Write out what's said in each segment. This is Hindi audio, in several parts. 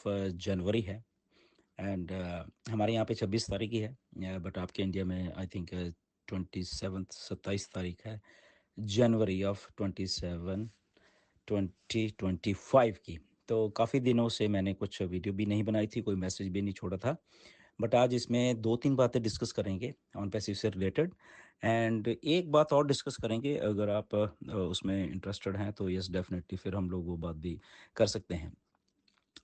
जनवरी है एंड हमारे यहाँ पे 26 तारीख ही है, बट आपके इंडिया में आई थिंक 27 है जनवरी ऑफ 2025 की। तो काफ़ी दिनों से मैंने कुछ वीडियो भी नहीं बनाई थी, कोई मैसेज भी नहीं छोड़ा था, बट आज इसमें 2-3 बातें डिस्कस करेंगे ऑन पैसिव से रिलेटेड एंड एक बात और डिस्कस करेंगे। अगर आप उसमें इंटरेस्टेड हैं तो यस डेफिनेटली फिर हम लोग वो बात भी कर सकते हैं।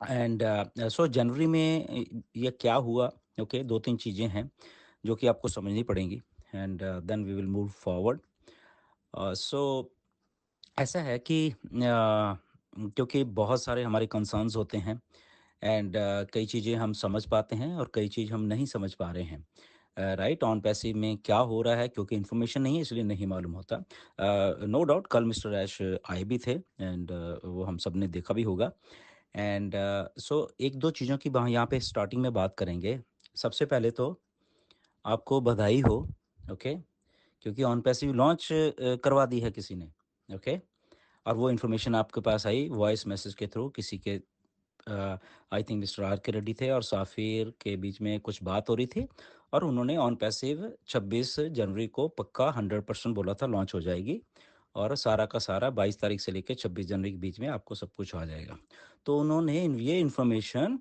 एंड सो जनवरी में ये क्या हुआ, ओके, 2-3 चीज़ें हैं जो कि आपको समझनी पड़ेंगी and then we will move forward. So ऐसा है कि क्योंकि बहुत सारे हमारे कंसर्न्स होते हैं एंड कई चीज़ें हम समझ पाते हैं और कई चीज़ हम नहीं समझ पा रहे हैं, राइट। ऑन पैसिव में क्या हो रहा है, क्योंकि इन्फॉर्मेशन नहीं है इसलिए नहीं मालूम होता। नो डाउट कल मिस्टर ऐश आए भी थे एंड वो हम सब ने देखा भी होगा एंड सो एक दो चीज़ों की यहाँ पे स्टार्टिंग में बात करेंगे। सबसे पहले तो आपको बधाई हो, ओके, क्योंकि ऑन पैसिव लॉन्च करवा दी है किसी ने, ओके। और वो इन्फॉर्मेशन आपके पास आई वॉइस मैसेज के थ्रू किसी के, आई थिंक मिस्टर आर के रेड्डी थे और साफिर के बीच में कुछ बात हो रही थी और उन्होंने ऑन पैसिव 26 जनवरी को पक्का 100% बोला था लॉन्च हो जाएगी और सारा का सारा 22 तारीख से लेकर 26 जनवरी के बीच में आपको सब कुछ आ जाएगा। तो उन्होंने ये इन्फॉर्मेशन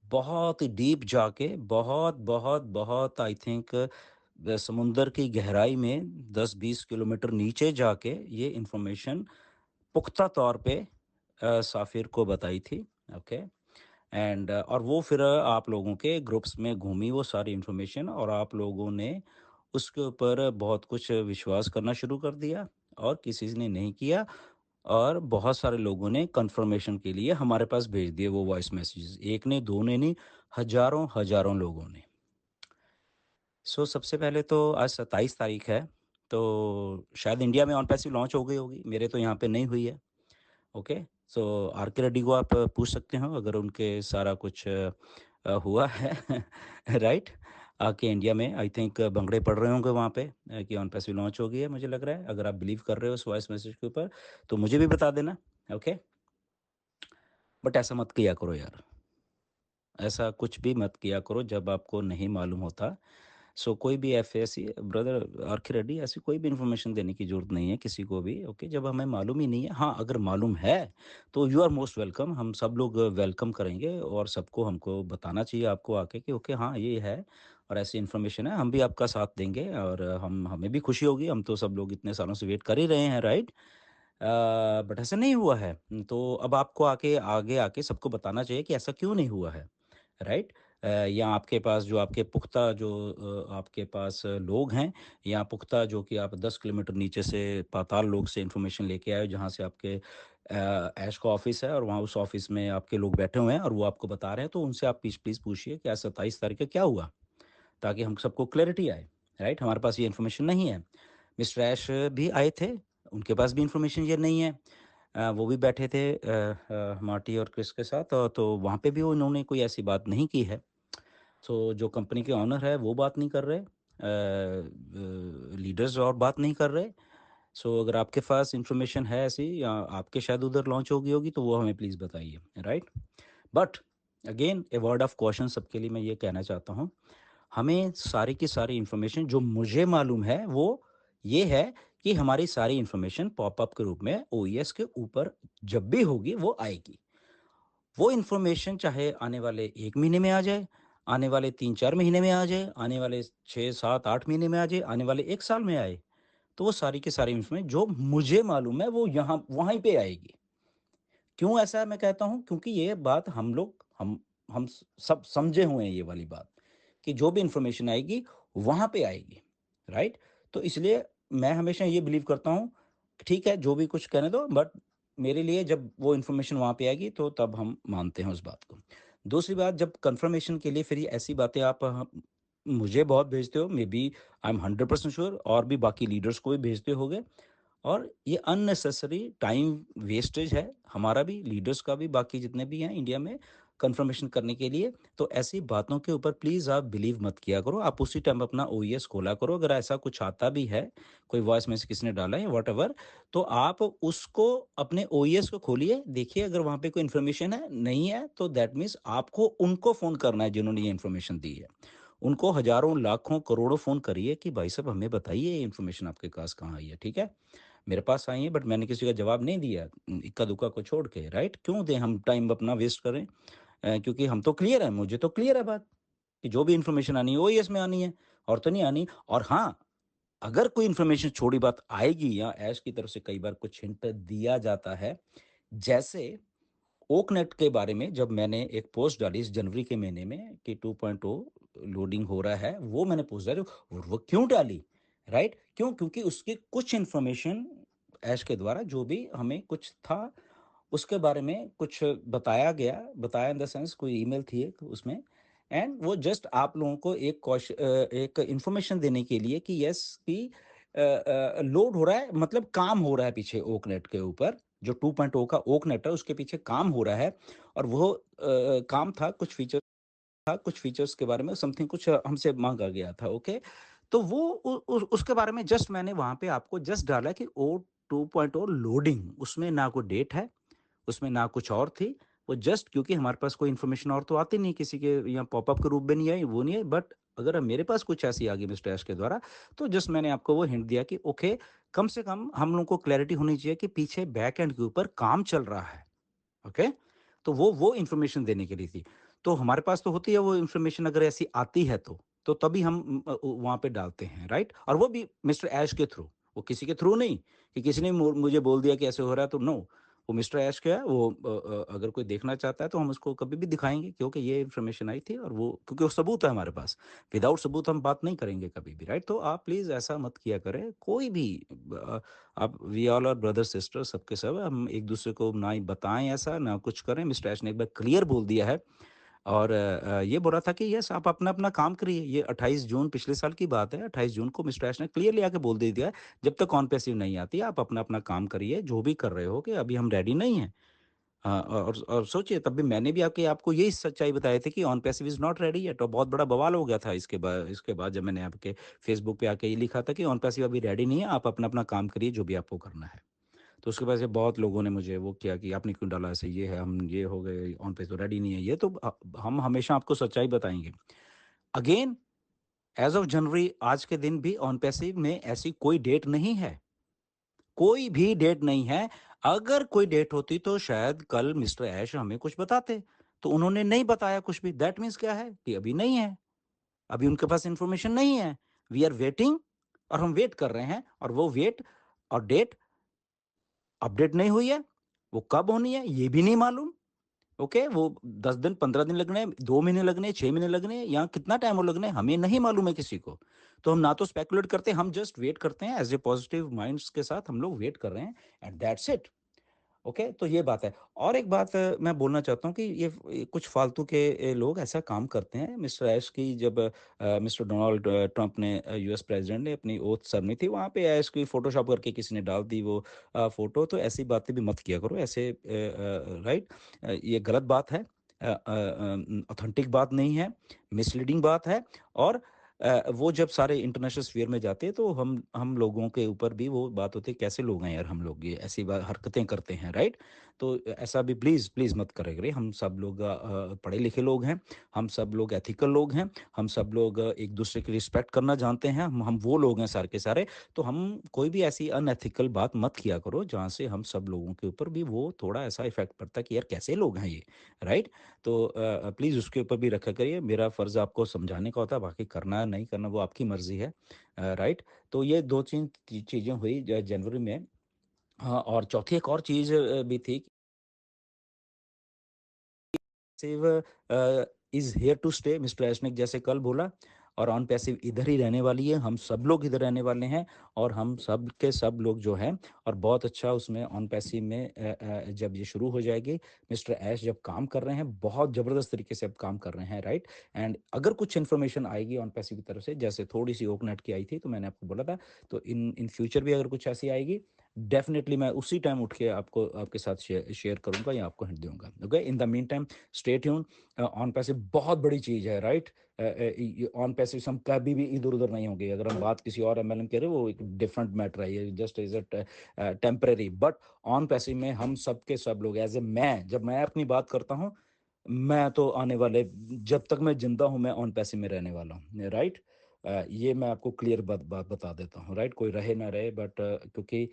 बहुत ही डीप जाके बहुत बहुत बहुत आई थिंक समुंदर की गहराई में 10-20 किलोमीटर नीचे जाके ये इन्फॉर्मेशन पुख्ता तौर पे साफिर को बताई थी, ओके। एंड और वो फिर आप लोगों के ग्रुप्स में घूमी वो सारी इन्फॉर्मेशन और आप लोगों ने उसके ऊपर बहुत कुछ विश्वास करना शुरू कर दिया और किसी ने नहीं किया और बहुत सारे लोगों ने कंफर्मेशन के लिए हमारे पास भेज दिए वो वॉइस मैसेजेस, एक ने दो ने नहीं, हजारों हजारों लोगों ने। सो सबसे पहले तो आज 27 तारीख है, तो शायद इंडिया में ऑन पैसिव लॉन्च हो गई होगी, मेरे तो यहाँ पे नहीं हुई है, ओके। सो आर के रेड्डी को आप पूछ सकते हो अगर उनके सारा कुछ हुआ है राइट। आके इंडिया में आई थिंक भंगड़े पड़ रहे होंगे वहाँ पे कि ऑन पैसिव लॉन्च हो गई है, मुझे लग रहा है। अगर आप बिलीव कर रहे हो उस वॉइस मैसेज के ऊपर तो मुझे भी बता देना, ओके। बट ऐसा मत किया करो यार, ऐसा कुछ भी मत किया करो जब आपको नहीं मालूम होता। सो कोई भी ऐसी ब्रदर आर के रेड्डी ऐसी कोई भी इन्फॉर्मेशन देने की ज़रूरत नहीं है किसी को भी, ओके, जब हमें मालूम ही नहीं है। हाँ, अगर मालूम है तो यू आर मोस्ट वेलकम, हम सब लोग वेलकम करेंगे और सबको हमको बताना चाहिए आपको आके कि ओके हाँ ये है और ऐसी इन्फॉर्मेशन है, हम भी आपका साथ देंगे और हमें भी खुशी होगी, हम तो सब लोग इतने सालों से वेट कर ही रहे हैं, राइट। बट ऐसा नहीं हुआ है, तो अब आपको आके आगे आके सबको बताना चाहिए कि ऐसा क्यों नहीं हुआ है, राइट। या आपके पास जो आपके पुख्ता जो आपके पास लोग हैं या पुख्ता जो कि आप 10 किलोमीटर नीचे से पाताल लोग से इन्फॉर्मेशन लेके आए हो जहाँ से आपके ऐश का ऑफिस है और वहाँ उस ऑफिस में आपके लोग बैठे हुए हैं और वो आपको बता रहे हैं, तो उनसे आप प्लीज़ प्लीज़ पूछिए कि आज 27 तारीख को क्या हुआ, ताकि हम सबको क्लैरिटी आए, राइट। हमारे पास ये इन्फॉर्मेशन नहीं है। मिस्टर ऐश भी आए थे, उनके पास भी इन्फॉर्मेशन ये नहीं है। वो भी बैठे थे मार्टी और क्रिस के साथ, तो वहाँ पे भी उन्होंने कोई ऐसी बात नहीं की है। तो जो कंपनी के ऑनर है वो बात नहीं कर रहे, लीडर्स और बात नहीं कर रहे। सो अगर आपके पास इन्फॉर्मेशन है ऐसी या आपके शायद उधर लॉन्च होगी होगी तो वो हमें प्लीज़ बताइए, right. But again a word of question सबके लिए मैं ये कहना चाहता हूँ, हमें सारी की सारी इन्फॉर्मेशन जो मुझे मालूम है वो ये है कि हमारी सारी इन्फॉर्मेशन पॉपअप के रूप में ओईएस के ऊपर जब भी होगी वो आएगी। वो इन्फॉर्मेशन चाहे आने वाले 1 महीने में आ जाए, आने वाले 3-4 महीने में आ जाए, आने वाले 6-7-8 महीने में आ जाए, आने वाले 1 साल में आए, तो वो सारी की सारी इन्फॉर्मेशन जो मुझे मालूम है वो यहाँ वहीं पे आएगी। क्यों ऐसा मैं कहता हूँ? क्योंकि ये बात हम लोग हम सब समझे हुए हैं ये वाली बात कि जो भी इन्फॉर्मेशन आएगी वहाँ पे आएगी, राइट? तो इसलिए मैं हमेशा ये बिलीव करता हूँ, ठीक है जो भी कुछ कहने दो, बट मेरे लिए जब वो इन्फॉर्मेशन वहाँ पे आएगी तो तब हम मानते हैं उस बात को। दूसरी बात, जब कन्फर्मेशन के लिए फिर ये ऐसी बातें आप मुझे बहुत भेजते हो, maybe I am 100% sure और भी बाकी लीडर्स को भी भेजते होगे, और ये अननेसेसरी टाइम वेस्टेज है हमारा भी, लीडर्स का भी, बाकी जितने भी हैं इंडिया में। कन्फर्मेशन करने के लिए। तो ऐसी बातों के ऊपर प्लीज़ आप बिलीव मत किया करो। आप उसी टाइम अपना ओईएस खोला करो। अगर ऐसा कुछ आता भी है, कोई वॉइस मैसेज किसी ने डाला है व्हाटएवर, तो आप उसको अपने ओईएस को खोलिए, देखिए अगर वहाँ पे कोई इन्फॉर्मेशन है, नहीं है तो दैट मीन्स आपको उनको फ़ोन करना है जिन्होंने ये इन्फॉर्मेशन दी है। उनको हज़ारों, लाखों, करोड़ों फ़ोन करिए कि भाई साहब हमें बताइए ये इन्फॉर्मेशन आपके पास कहाँ आई है, ठीक है? मेरे पास आई है बट मैंने किसी का जवाब नहीं दिया, इक्का-दुक्का को छोड़ के, राइट? क्यों दें हम टाइम अपना वेस्ट करें? क्योंकि हम तो क्लियर हैं, मुझे तो क्लियर है बात कि जो भी इन्फॉर्मेशन आनी है वो येस में आनी है, और तो नहीं आनी। और हाँ, अगर कोई इन्फॉर्मेशन छोटी बात आएगी या ऐश की तरफ से कई बार कुछ हिंट दिया जाता है, जैसे ओकनेट के बारे में जब मैंने एक पोस्ट डाली इस जनवरी के महीने में कि 2.0 लोडिंग हो रहा है, वो मैंने पोस्ट डाली और वो क्यों डाली, राइट? क्यों? क्योंकि उसकी कुछ इन्फॉर्मेशन ऐश के द्वारा जो भी हमें कुछ था, उसके बारे में कुछ बताया गया, बताया इन द सेंस कोई ईमेल थी एक उसमें, एंड वो जस्ट आप लोगों को एक इन्फॉर्मेशन देने के लिए कि यस कि लोड हो रहा है, मतलब काम हो रहा है पीछे ओकनेट के ऊपर, जो 2.0 का ओकनेट है उसके पीछे काम हो रहा है। और वो काम था, कुछ फीचर्स के बारे में समथिंग कुछ हमसे माँगा गया था, ओके? तो वो उसके बारे में जस्ट मैंने वहाँ पे आपको जस्ट डाला कि ओ 2.0 लोडिंग, उसमें ना कोई डेट है, उसमें ना कुछ और थी। वो जस्ट क्योंकि हमारे पास कोई इन्फॉर्मेशन और तो आती नहीं, किसी के यहाँ पॉपअप के रूप में नहीं आई, वो नहीं आई, बट अगर मेरे पास कुछ ऐसी आ गई मिस्टर ऐश के द्वारा, तो जस्ट मैंने आपको वो हिंट दिया कि ओके, कम से कम हम लोगों को क्लैरिटी होनी चाहिए कि पीछे बैक एंड के ऊपर काम चल रहा है, ओके? तो वो इन्फॉर्मेशन देने के लिए थी। तो हमारे पास तो होती है वो इन्फॉर्मेशन, अगर ऐसी आती है तो तभी हम वहाँ पे डालते हैं, राइट? और वो भी मिस्टर ऐश के थ्रू, वो किसी के थ्रू नहीं कि किसी ने मुझे बोल दिया कि ऐसे हो रहा है तो नो, वो मिस्टर ऐश क्या है, वो अगर कोई देखना चाहता है तो हम उसको कभी भी दिखाएँगे, क्योंकि ये इन्फॉर्मेशन आई थी और वो क्योंकि वो सबूत है हमारे पास। विदाउट सबूत हम बात नहीं करेंगे कभी भी, राइट? तो आप प्लीज़ ऐसा मत किया करें। कोई भी अब we all are brother sister, सबके सब हम एक दूसरे को ना ही बताएं ऐसा ना कुछ करें। मिस्टर ऐश ने एक बार क्लियर बोल दिया है, और ये बोल रहा था कि यस आप अपना अपना काम करिए। ये 28 जून पिछले साल की बात है, 28 जून को मिस्टर ऐश ने क्लियरली आके बोल दे दिया है, जब तक ऑन पैसिव नहीं आती आप अपना अपना काम करिए, जो भी कर रहे हो, कि अभी हम रेडी नहीं हैं। हाँ, और सोचिए तब भी मैंने भी आके आपको यही सच्चाई बताई थी कि on passive is not ready yet, और बहुत बड़ा बवाल हो गया था इसके बाद जब मैंने आपके फेसबुक पे आके ये लिखा था कि ऑन पैसिव अभी रेडी नहीं है, आप अपना-अपना काम करिए जो भी आपको करना है। तो उसके बाद से बहुत लोगों ने मुझे वो किया कि आपने क्यों डाला ऐसे, ये है, हम ये हो गए, ऑन पे तो रेडी नहीं है। ये तो हम हमेशा आपको सच्चाई बताएँगे। अगेन, एज़ ऑफ जनवरी आज के दिन भी ऑन पैसिव में ऐसी कोई डेट नहीं है। कोई भी डेट नहीं है। अगर कोई डेट होती तो शायद कल मिस्टर ऐश हमें कुछ बताते। तो उन्होंने नहीं बताया कुछ भी, दैट मीन्स क्या है कि अभी नहीं है। अभी उनके पास इन्फॉर्मेशन नहीं है। वी आर वेटिंग, और हम वेट कर रहे हैं, और वो वेट और डेट अपडेट नहीं हुई है। वो कब होनी है ये भी नहीं मालूम। ओके, वो 10 दिन, 15 दिन लगने हैं, 2 महीने लगने हैं, 6 महीने लगने हैं, या कितना टाइम और लगना है, हमें नहीं मालूम है किसी को। तो हम ना तो स्पेकुलेट करते हैं, हम जस्ट वेट करते हैं, एज़ ए पॉजिटिव माइंड्स के साथ हम लोग वेट कर रहे हैं, एंड दैट्स इट। ओके, तो ये बात है। और एक बात मैं बोलना चाहता हूँ कि ये कुछ फालतू के लोग ऐसा काम करते हैं। मिस्टर ऐश की जब मिस्टर डोनाल्ड ट्रंप ने यूएस प्रेसिडेंट ने अपनी ओथ सरनी थी, वहाँ पे ऐश की फ़ोटोशॉप करके किसी ने डाल दी वो फ़ोटो, तो ऐसी बातें भी मत किया करो ऐसे, राइट? ये गलत बात है, ऑथेंटिक बात नहीं है, मिसलीडिंग बात है। और वो जब सारे इंटरनेशनल स्फीयर में जाते हैं तो हम लोगों के ऊपर भी वो बात होती है, कैसे लोग हैं यार हम लोग, ये ऐसी हरकतें करते हैं, राइट? तो ऐसा भी प्लीज़ प्लीज़ मत करें करें। हम सब लोग पढ़े लिखे लोग हैं, हम सब लोग एथिकल लोग हैं, हम सब लोग एक दूसरे की रिस्पेक्ट करना जानते हैं, हम वो लोग हैं सारे के सारे। तो हम कोई भी ऐसी अनएथिकल बात मत किया करो जहाँ से हम सब लोगों के ऊपर भी वो थोड़ा ऐसा इफेक्ट पड़ता है कि यार कैसे लोग हैं ये, राइट? तो प्लीज़ उसके ऊपर भी रखा करिए। मेरा फ़र्ज़ आपको समझाने का होता है, बाकी करना है नहीं करना वो आपकी मर्ज़ी है, राइट? तो ये 2-3 चीज़ें हुई जनवरी में। हाँ, और चौथी एक और चीज़ भी थी, passive is here to stay, mister Aishnik जैसे कल बोला, और ऑन पैसिव इधर ही रहने वाली है, हम सब लोग इधर रहने वाले हैं, और हम सब के सब लोग जो हैं, और बहुत अच्छा उसमें ऑन पैसिव में जब ये शुरू हो जाएगी, मिस्टर ऐश जब काम कर रहे हैं, बहुत ज़बरदस्त तरीके से अब काम कर रहे हैं, राइट? एंड अगर कुछ इन्फॉर्मेशन आएगी ऑन पैसिव की तरफ से, जैसे थोड़ी सी ओकनेट की आई थी तो मैंने आपको बोला था, तो इन इन फ्यूचर भी अगर कुछ ऐसी आएगी, डेफिनेटली मैं उसी टाइम उठ के आपको आपके साथ शेयर करूँगा या आपको हिंट दूँगा। Okay, in the mean time stay tuned. On passive बहुत बड़ी चीज़ है, राइट? ऑन पैसिव हम कभी भी इधर-उधर नहीं होंगे। अगर हम बात किसी और एमएलएम कह रहे हैं, वो एक डिफरेंट मैटर है, ये just is temporary. But on passive में हम सब के सब लोग एज़ ए मैं, जब मैं अपनी बात करता हूँ, मैं तो आने वाले जब तक मैं ज़िंदा हूँ, मैं ऑन पैसिव में रहने वाला हूँ, राइट? ये मैं आपको क्लियर बात बात बता देता हूँ, राइट? कोई रहे ना रहे, बट क्योंकि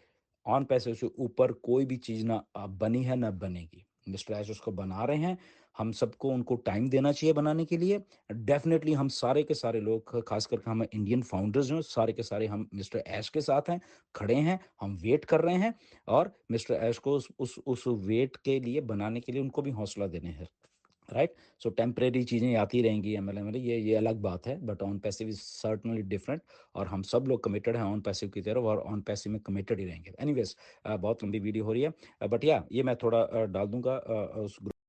ऑन पैसे से ऊपर कोई भी चीज़ ना बनी है ना बनेगी। मिस्टर ऐश उसको बना रहे हैं, हम सबको उनको टाइम देना चाहिए बनाने के लिए। डेफ़िनेटली हम सारे के सारे लोग, ख़ास करके हम इंडियन फाउंडर्स जो हैं, सारे के सारे हम मिस्टर ऐश के साथ हैं, खड़े हैं, हम वेट कर रहे हैं और मिस्टर ऐश को उस वेट के लिए बनाने के लिए उनको भी हौसला देने हैं। राइट? सो टेम्परेरी चीज़ें आती रहेंगी एमएलएम में, ये अलग बात है, but on passive is certainly different. और हम सब लोग कमिटेड हैं ऑन पैसिव की तरफ और ऑन पैसिव में कमिटेड ही रहेंगे। एनीवेज बहुत लंबी वीडियो हो रही है, बट या ये मैं थोड़ा डाल दूंगा उस